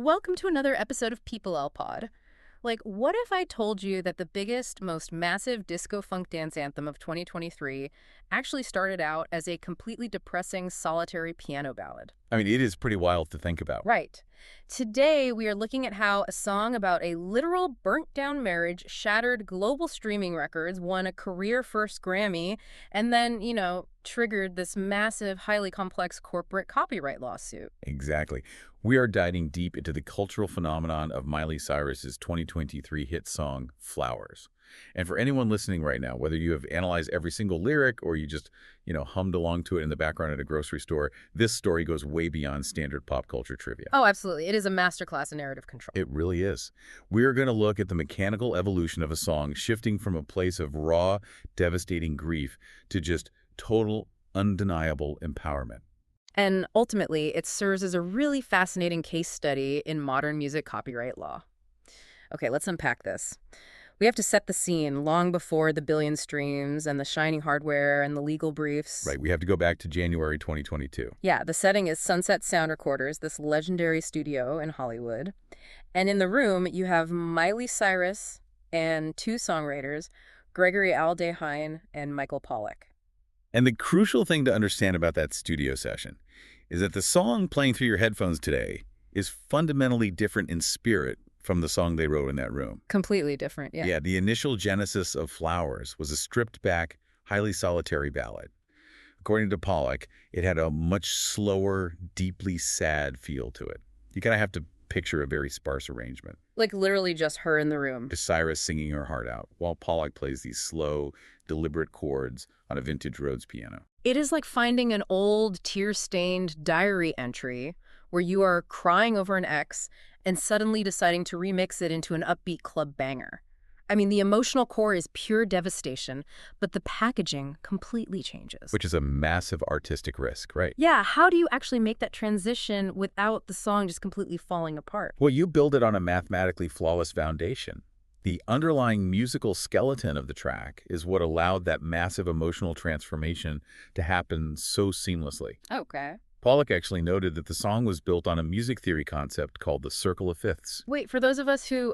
Welcome to another episode of People Pod. Like, what if I told you that the biggest, most massive disco funk dance anthem of 2023 actually started out as a completely depressing, solitary piano ballad? I mean, it is pretty wild to think about. Right. Today, we are looking at how a song about a literal burnt-down marriage shattered global streaming records, won a career-first Grammy, and then, triggered this massive, highly complex corporate copyright lawsuit. Exactly. We are diving deep into the cultural phenomenon of Miley Cyrus's 2023 hit song, Flowers. And for anyone listening right now, whether you have analyzed every single lyric or you just, hummed along to it in the background at a grocery store, this story goes way beyond standard pop culture trivia. Oh, absolutely. It is a masterclass in narrative control. It really is. We're going to look at the mechanical evolution of a song shifting from a place of raw, devastating grief to just total, undeniable empowerment. And ultimately, it serves as a really fascinating case study in modern music copyright law. Okay, let's unpack this. We have to set the scene long before the billion streams and the shining hardware and the legal briefs. Right, we have to go back to January 2022. Yeah, the setting is Sunset Sound Recorders, this legendary studio in Hollywood. And in the room, you have Miley Cyrus and two songwriters, Gregory Aldehyde and Michael Pollack. And the crucial thing to understand about that studio session is that the song playing through your headphones today is fundamentally different in spirit from the song they wrote in that room. Completely different, yeah. Yeah, the initial genesis of Flowers was a stripped-back, highly solitary ballad. According to Pollack, it had a much slower, deeply sad feel to it. You kind of have to picture a very sparse arrangement. Like literally just her in the room. Cyrus singing her heart out, while Pollack plays these slow, deliberate chords on a vintage Rhodes piano. It is like finding an old, tear-stained diary entry where you are crying over an ex and suddenly deciding to remix it into an upbeat club banger. I mean, the emotional core is pure devastation, but the packaging completely changes. Which is a massive artistic risk, right? Yeah, how do you actually make that transition without the song just completely falling apart? Well, you build it on a mathematically flawless foundation. The underlying musical skeleton of the track is what allowed that massive emotional transformation to happen so seamlessly. Okay. Pollack actually noted that the song was built on a music theory concept called the circle of fifths. Wait, for those of us who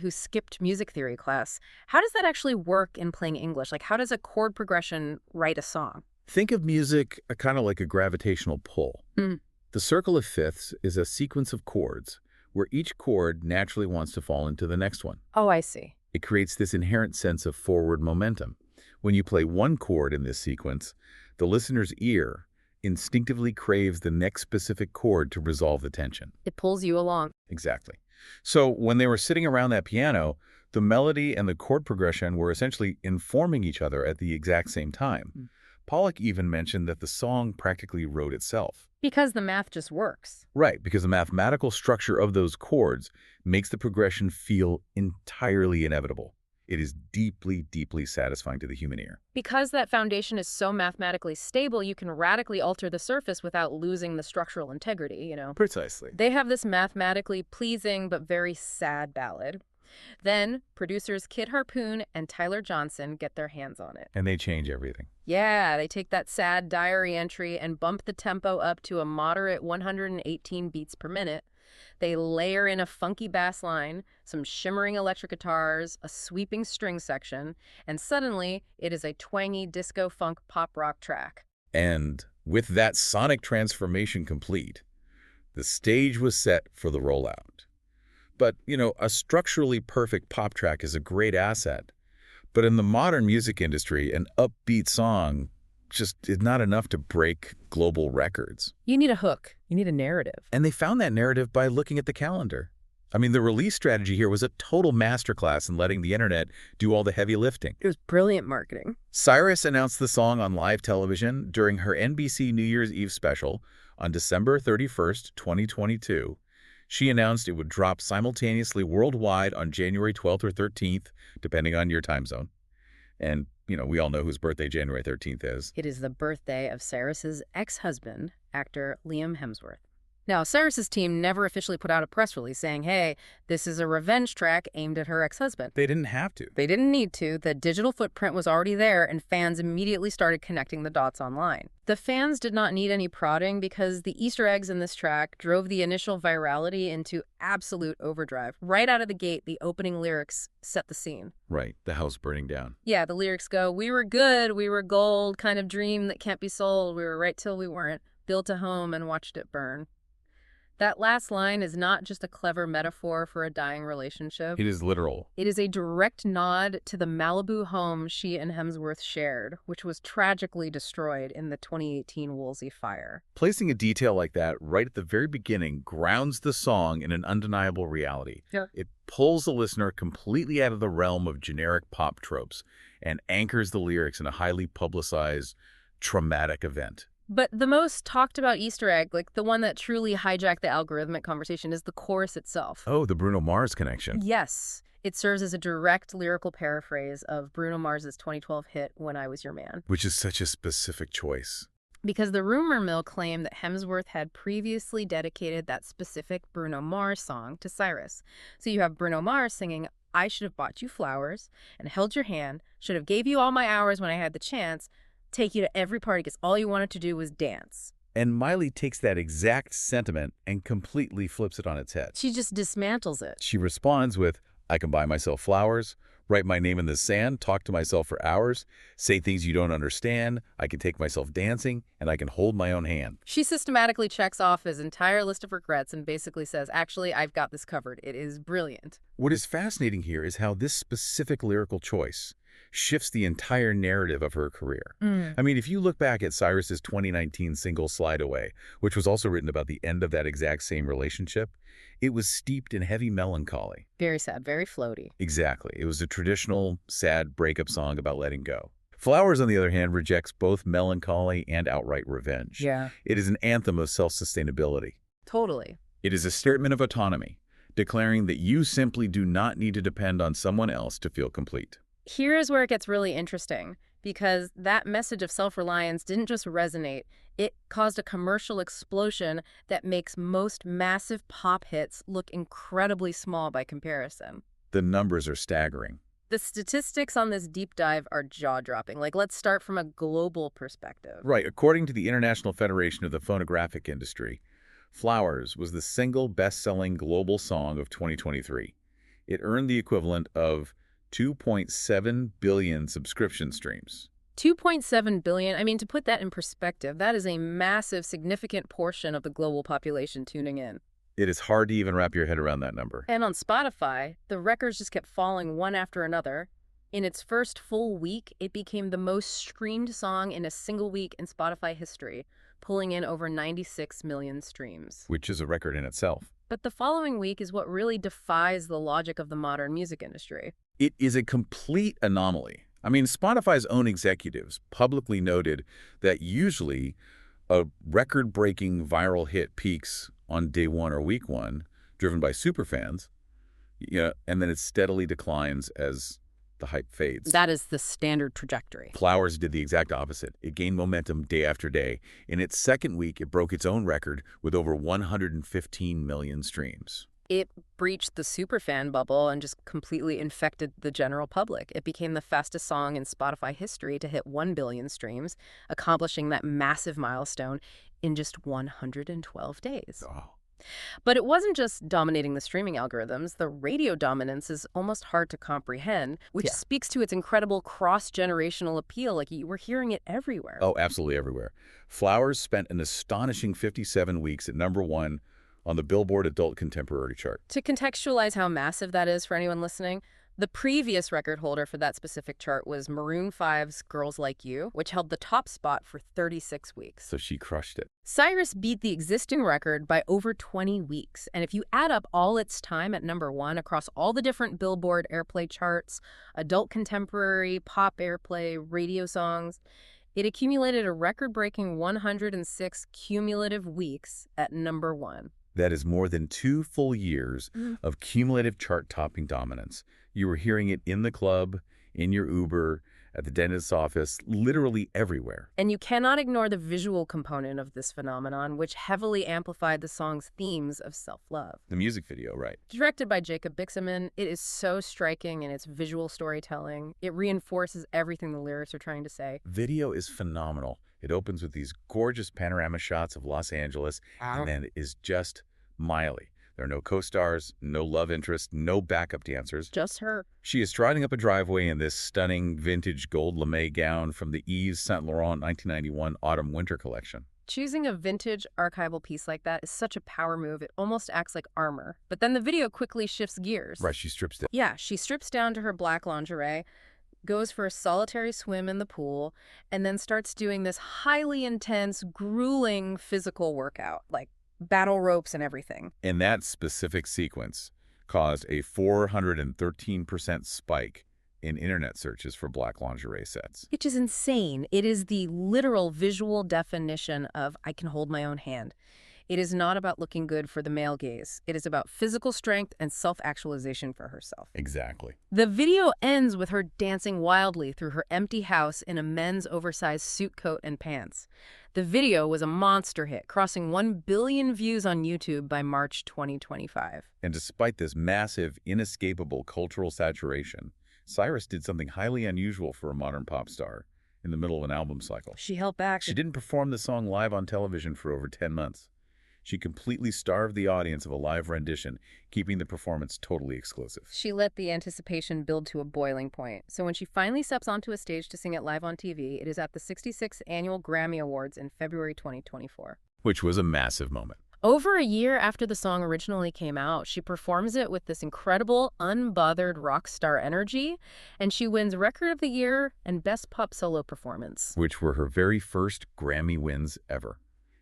skipped music theory class, how does that actually work in playing English? Like, how does a chord progression write a song? Think of music kind of like a gravitational pull. Mm. The circle of fifths is a sequence of chords where each chord naturally wants to fall into the next one. Oh, I see. It creates this inherent sense of forward momentum. When you play one chord in this sequence, the listener's ear instinctively craves the next specific chord to resolve the tension. It pulls you along. Exactly. So when they were sitting around that piano, the melody and the chord progression were essentially informing each other at the exact same time. Mm. Pollack even mentioned that the song practically wrote itself. Because the math just works. Right, because the mathematical structure of those chords makes the progression feel entirely inevitable. It is deeply, deeply satisfying to the human ear. Because that foundation is so mathematically stable, you can radically alter the surface without losing the structural integrity, Precisely. They have this mathematically pleasing but very sad ballad. Then, producers Kid Harpoon and Tyler Johnson get their hands on it. And they change everything. Yeah, they take that sad diary entry and bump the tempo up to a moderate 118 beats per minute. They layer in a funky bass line, some shimmering electric guitars, a sweeping string section, and suddenly it is a twangy disco funk pop rock track. And with that sonic transformation complete, the stage was set for the rollout. But, a structurally perfect pop track is a great asset. But in the modern music industry, an upbeat song just is not enough to break global records. You need a hook. You need a narrative. And they found that narrative by looking at the calendar. I mean, the release strategy here was a total masterclass in letting the internet do all the heavy lifting. It was brilliant marketing. Cyrus announced the song on live television during her NBC New Year's Eve special on December 31st, 2022. She announced it would drop simultaneously worldwide on January 12th or 13th, depending on your time zone. And, we all know whose birthday January 13th is. It is the birthday of Cyrus's ex-husband, actor Liam Hemsworth. Now, Cyrus's team never officially put out a press release saying, hey, this is a revenge track aimed at her ex-husband. They didn't have to. They didn't need to. The digital footprint was already there, and fans immediately started connecting the dots online. The fans did not need any prodding because the Easter eggs in this track drove the initial virality into absolute overdrive. Right out of the gate, the opening lyrics set the scene. Right, the house burning down. Yeah, the lyrics go, we were good, we were gold, kind of dream that can't be sold. We were right till we weren't. Built a home and watched it burn. That last line is not just a clever metaphor for a dying relationship. It is literal. It is a direct nod to the Malibu home she and Hemsworth shared, which was tragically destroyed in the 2018 Woolsey fire. Placing a detail like that right at the very beginning grounds the song in an undeniable reality. Yeah. It pulls the listener completely out of the realm of generic pop tropes and anchors the lyrics in a highly publicized, traumatic event. But the most talked about Easter egg, like the one that truly hijacked the algorithmic conversation, is the chorus itself. Oh, the Bruno Mars connection. Yes. It serves as a direct lyrical paraphrase of Bruno Mars's 2012 hit, When I Was Your Man. Which is such a specific choice. Because the rumor mill claimed that Hemsworth had previously dedicated that specific Bruno Mars song to Cyrus. So you have Bruno Mars singing, I should have bought you flowers and held your hand, should have gave you all my hours when I had the chance, take you to every party because all you wanted to do was dance. And Miley takes that exact sentiment and completely flips it on its head. She just dismantles it. She responds with, I can buy myself flowers, write my name in the sand, talk to myself for hours, say things you don't understand, I can take myself dancing, and I can hold my own hand. She systematically checks off his entire list of regrets and basically says, actually, I've got this covered. It is brilliant. What is fascinating here is how this specific lyrical choice shifts the entire narrative of her career. I mean, if you look back at Cyrus's 2019 single Slide Away, which was also written about the end of that exact same relationship, it was steeped in heavy melancholy. Very sad, very floaty. Exactly. It was a traditional, sad breakup song about letting go. Flowers, on the other hand, rejects both melancholy and outright revenge. Yeah. It is an anthem of self-sustainability. Totally. It is a statement of autonomy, declaring that you simply do not need to depend on someone else to feel complete. Here is where it gets really interesting, because that message of self-reliance didn't just resonate. It caused a commercial explosion that makes most massive pop hits look incredibly small by comparison. The numbers are staggering. The statistics on this deep dive are jaw-dropping. Like, let's start from a global perspective. Right. According to the International Federation of the Phonographic Industry, Flowers was the single best-selling global song of 2023. It earned the equivalent of 2.7 billion subscription streams. 2.7 billion, I mean, to put that in perspective, that is a massive, significant portion of the global population tuning in. It is hard to even wrap your head around that number. And on Spotify, the records just kept falling one after another. In its first full week, it became the most streamed song in a single week in Spotify history, pulling in over 96 million streams. Which is a record in itself. But the following week is what really defies the logic of the modern music industry. It is a complete anomaly. I mean, Spotify's own executives publicly noted that usually a record-breaking viral hit peaks on day one or week one, driven by superfans, and then it steadily declines as the hype fades. That is the standard trajectory. Flowers did the exact opposite. It gained momentum day after day. In its second week, it broke its own record with over 115 million streams. It breached the superfan bubble and just completely infected the general public. It became the fastest song in Spotify history to hit 1 billion streams, accomplishing that massive milestone in just 112 days. Oh. But it wasn't just dominating the streaming algorithms. The radio dominance is almost hard to comprehend, which speaks to its incredible cross-generational appeal. Like, we're hearing it everywhere. Oh, absolutely everywhere. Flowers spent an astonishing 57 weeks at #1 on the Billboard Adult Contemporary chart. To contextualize how massive that is for anyone listening, the previous record holder for that specific chart was Maroon 5's Girls Like You, which held the top spot for 36 weeks. So she crushed it. Cyrus beat the existing record by over 20 weeks. And if you add up all its time at #1 across all the different Billboard airplay charts, adult contemporary, pop airplay, radio songs, it accumulated a record-breaking 106 cumulative weeks at #1. That is more than 2 full years of cumulative chart-topping dominance. You were hearing it in the club, in your Uber, at the dentist's office, literally everywhere. And you cannot ignore the visual component of this phenomenon, which heavily amplified the song's themes of self-love. The music video, right? Directed by Jacob Bixaman, it is so striking in its visual storytelling. It reinforces everything the lyrics are trying to say. Video is phenomenal. It opens with these gorgeous panorama shots of Los Angeles, and then it is just Miley. There are no co-stars, no love interest, no backup dancers. Just her. She is striding up a driveway in this stunning vintage gold lame gown from the Yves Saint Laurent 1991 autumn-winter collection. Choosing a vintage archival piece like that is such a power move. It almost acts like armor. But then the video quickly shifts gears. Right, she strips down. Yeah, she strips down to her black lingerie, goes for a solitary swim in the pool, and then starts doing this highly intense, grueling physical workout, like battle ropes and everything. And that specific sequence caused a 413% spike in internet searches for black lingerie sets. Which is insane. It is the literal visual definition of I can hold my own hand. It is not about looking good for the male gaze. It is about physical strength and self-actualization for herself. Exactly. The video ends with her dancing wildly through her empty house in a men's oversized suit coat and pants. The video was a monster hit, crossing 1 billion views on YouTube by March 2025. And despite this massive, inescapable cultural saturation, Cyrus did something highly unusual for a modern pop star in the middle of an album cycle. She held back. She didn't perform the song live on television for over 10 months. She completely starved the audience of a live rendition, keeping the performance totally exclusive. She let the anticipation build to a boiling point. So when she finally steps onto a stage to sing it live on TV, it is at the 66th Annual Grammy Awards in February 2024. Which was a massive moment. Over a year after the song originally came out, she performs it with this incredible, unbothered rock star energy, and she wins Record of the Year and Best Pop Solo Performance. Which were her very first Grammy wins ever.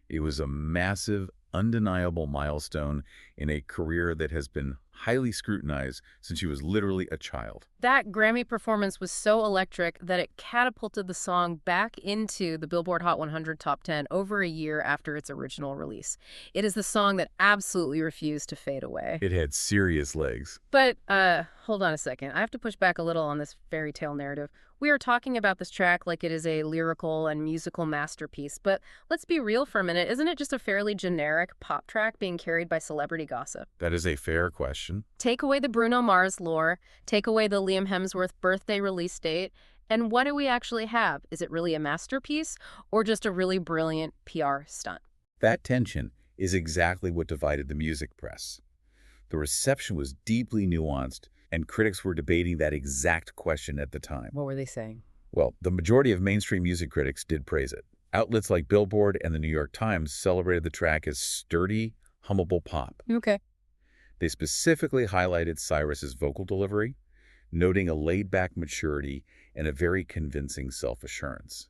It was a massive, undeniable milestone in a career that has been highly scrutinized since she was literally a child. That Grammy performance was so electric that it catapulted the song back into the Billboard Hot 100 Top 10 over a year after its original release. It is the song that absolutely refused to fade away. It had serious legs. But, hold on a second. I have to push back a little on this fairy tale narrative. We are talking about this track like it is a lyrical and musical masterpiece, but let's be real for a minute. Isn't it just a fairly generic pop track being carried by celebrity gossip? That is a fair question. Take away the Bruno Mars lore, take away the Liam Hemsworth birthday release date, and what do we actually have? Is it really a masterpiece or just a really brilliant PR stunt? That tension is exactly what divided the music press. The reception was deeply nuanced, and critics were debating that exact question at the time. What were they saying? Well, the majority of mainstream music critics did praise it. Outlets like Billboard and the New York Times celebrated the track as sturdy, hummable pop. Okay. They specifically highlighted Cyrus's vocal delivery, noting a laid-back maturity and a very convincing self-assurance.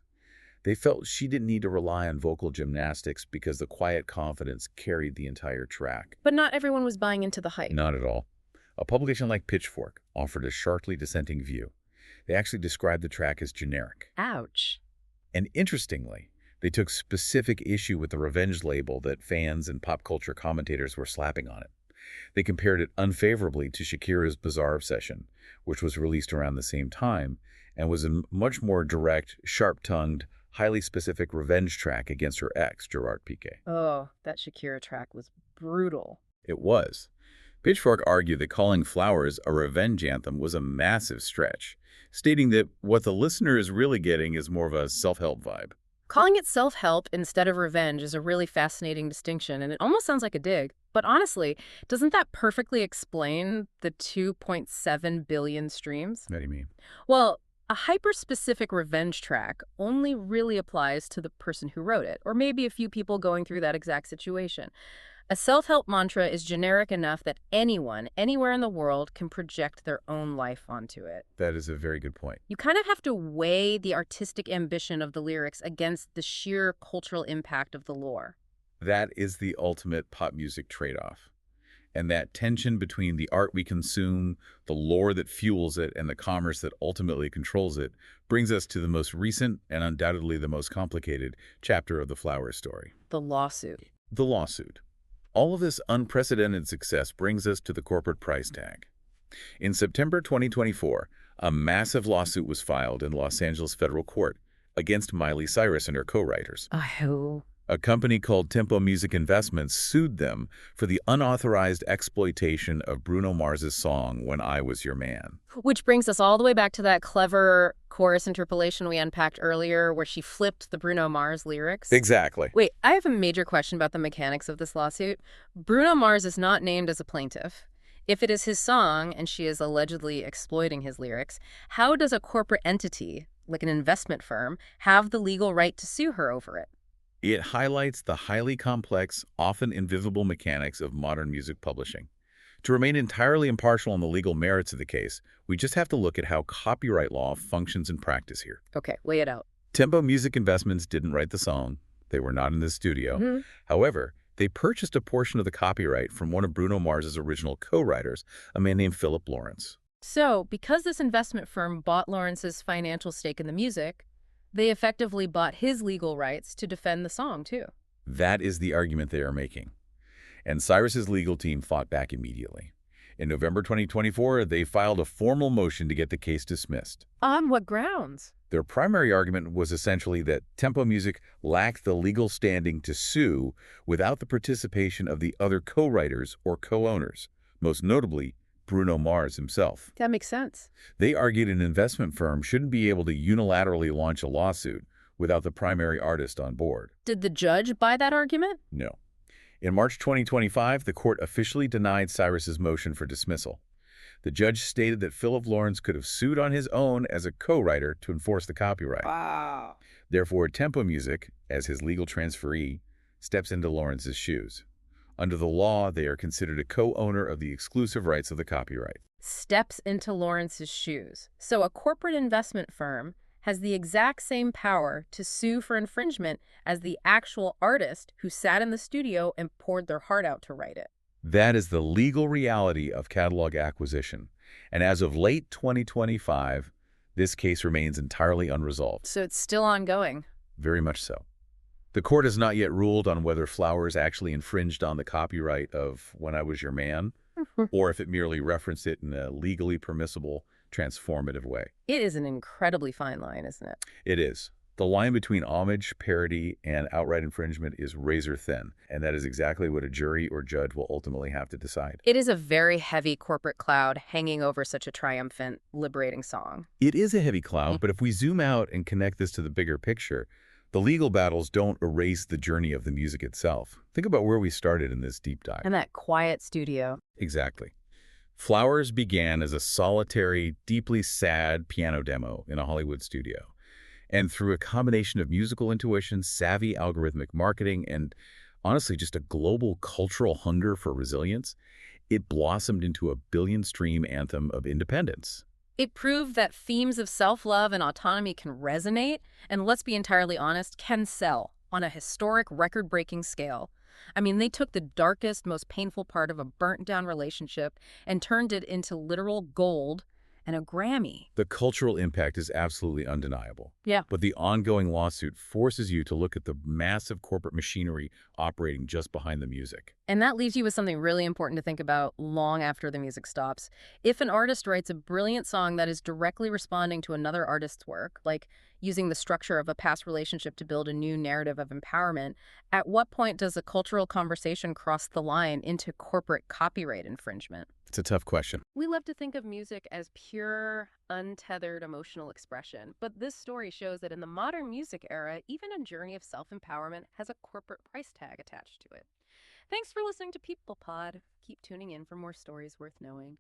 They felt she didn't need to rely on vocal gymnastics because the quiet confidence carried the entire track. But not everyone was buying into the hype. Not at all. A publication like Pitchfork offered a sharply dissenting view. They actually described the track as generic. Ouch. And interestingly, they took specific issue with the revenge label that fans and pop culture commentators were slapping on it. They compared it unfavorably to Shakira's Bizarre Obsession, which was released around the same time and was a much more direct, sharp-tongued, highly specific revenge track against her ex, Gerard Piqué. Oh, that Shakira track was brutal. It was. Pitchfork argued that calling Flowers a revenge anthem was a massive stretch, stating that what the listener is really getting is more of a self-help vibe. Calling it self-help instead of revenge is a really fascinating distinction, and it almost sounds like a dig. But honestly, doesn't that perfectly explain the 2.7 billion streams? What do you mean? Well, a hyper-specific revenge track only really applies to the person who wrote it, or maybe a few people going through that exact situation. A self-help mantra is generic enough that anyone, anywhere in the world, can project their own life onto it. That is a very good point. You kind of have to weigh the artistic ambition of the lyrics against the sheer cultural impact of the lore. That is the ultimate pop music trade-off. And that tension between the art we consume, the lore that fuels it, and the commerce that ultimately controls it brings us to the most recent and undoubtedly the most complicated chapter of the Flowers story. The lawsuit. The lawsuit. All of this unprecedented success brings us to the corporate price tag. In September 2024, A massive lawsuit was filed in Los Angeles federal court against Miley Cyrus and her co-writers. Oh. A company called Tempo Music Investments sued them for the unauthorized exploitation of Bruno Mars's song When I Was Your Man. Which brings us all the way back to that clever chorus interpolation we unpacked earlier where she flipped the Bruno Mars lyrics. Exactly. Wait, I have a major question about the mechanics of this lawsuit. Bruno Mars is not named as a plaintiff. If it is his song and she is allegedly exploiting his lyrics, how does a corporate entity, like an investment firm, have the legal right to sue her over it? It highlights the highly complex, often invisible mechanics of modern music publishing. To remain entirely impartial on the legal merits of the case, we just have to look at how copyright law functions in practice here. Okay, lay it out. Tempo Music Investments didn't write the song. They were not in the studio. However, they purchased a portion of the copyright from one of Bruno Mars's original co-writers, a man named Philip Lawrence. So, because this investment firm bought Lawrence's financial stake in the music, they effectively bought his legal rights to defend the song, too. That is the argument they are making. And Cyrus's legal team fought back immediately. In November 2024, they filed a formal motion to get the case dismissed. On what grounds? Their primary argument was essentially that Tempo Music lacked the legal standing to sue without the participation of the other co-writers or co-owners, most notably Bruno Mars himself. That makes sense. They argued an investment firm shouldn't be able to unilaterally launch a lawsuit without the primary artist on board. Did the judge buy that argument? No. In March 2025, the court officially denied Cyrus's motion for dismissal. The judge stated that Philip Lawrence could have sued on his own as a co-writer to enforce the copyright. Wow. Therefore, Tempo Music, as his legal transferee, steps into Lawrence's shoes. Under the law, they are considered a co-owner of the exclusive rights of the copyright. Steps into Lawrence's shoes. So a corporate investment firm has the exact same power to sue for infringement as the actual artist who sat in the studio and poured their heart out to write it. That is the legal reality of catalog acquisition. And as of late 2025, this case remains entirely unresolved. So it's still ongoing. Very much so. The court has not yet ruled on whether Flowers actually infringed on the copyright of When I Was Your Man, or if it merely referenced it in a legally permissible, transformative way. It is an incredibly fine line, isn't it? It is. The line between homage, parody, and outright infringement is razor thin, and that is exactly what a jury or judge will ultimately have to decide. It is a very heavy corporate cloud hanging over such a triumphant, liberating song. It is a heavy cloud, but if we zoom out and connect this to the bigger picture, the legal battles don't erase the journey of the music itself. Think about where we started in this deep dive. And that quiet studio. Exactly. Flowers began as a solitary, deeply sad piano demo in a Hollywood studio. And through a combination of musical intuition, savvy algorithmic marketing, and honestly just a global cultural hunger for resilience, it blossomed into a billion-stream anthem of independence. It proved that themes of self-love and autonomy can resonate, and let's be entirely honest, can sell on a historic, record-breaking scale. I mean, they took the darkest, most painful part of a burnt-down relationship and turned it into literal gold and a Grammy. The cultural impact is absolutely undeniable. Yeah. But the ongoing lawsuit forces you to look at the massive corporate machinery operating just behind the music. And that leaves you with something really important to think about long after the music stops. If an artist writes a brilliant song that is directly responding to another artist's work, like using the structure of a past relationship to build a new narrative of empowerment, at what point does a cultural conversation cross the line into corporate copyright infringement? It's a tough question. We love to think of music as pure, untethered emotional expression, but this story shows that in the modern music era, even a journey of self-empowerment has a corporate price tag attached to it. Thanks for listening to People Pod. Keep tuning in for more stories worth knowing.